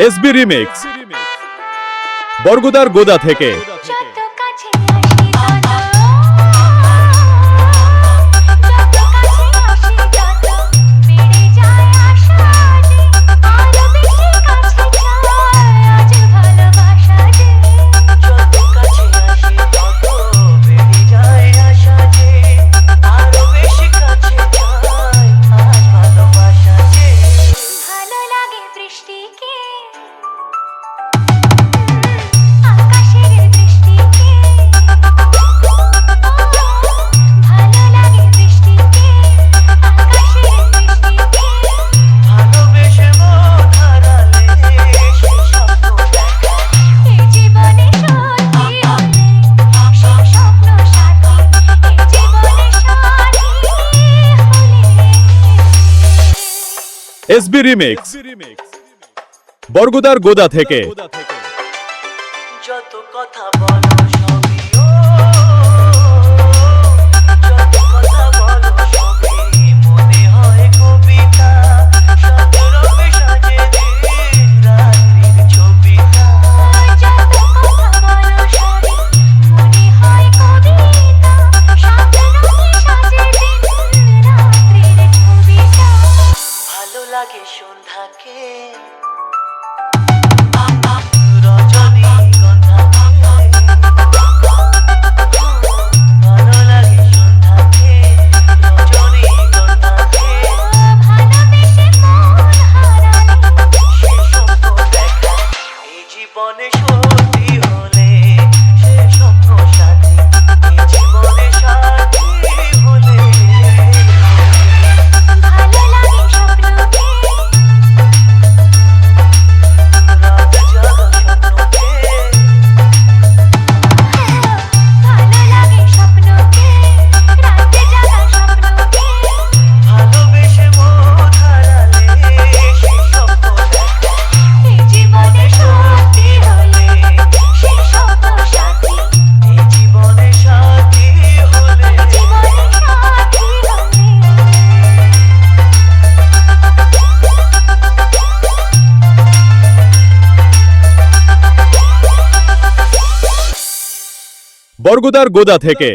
SB remix বরগুদার গোদা থেকে। SB remix বরগুদার গোদা থেকে। যত কথা বলো সবই মনে হয় কবিতা, শত রঙে সাজে দিন রাত্রির ছবিটা। যত কথা বলো সবই মনে হয় কবিতা, শত রঙে সাজে দিন রাত্রির ছবিটা। ভালো লাগে সন্ধ্যাকে জীবনে সত্যি হলে সে স্বপ্ন সাথী, জীবনে সাথী হলে ভালো লাগে স্বপ্নকে, রাত জাগা স্বপ্নকে, ভালো লাগে স্বপ্নকে, রাত জাগা স্বপ্নকে, ভালোবেসে মন হারালে সে স্বপ্ন দেখা, জীবনে সত্যি হলে সে স্বপ্ন সাথী, জীবনে সাথী হলে, জীবনে সাথী হলে। বরগুদার গোদা থেকে।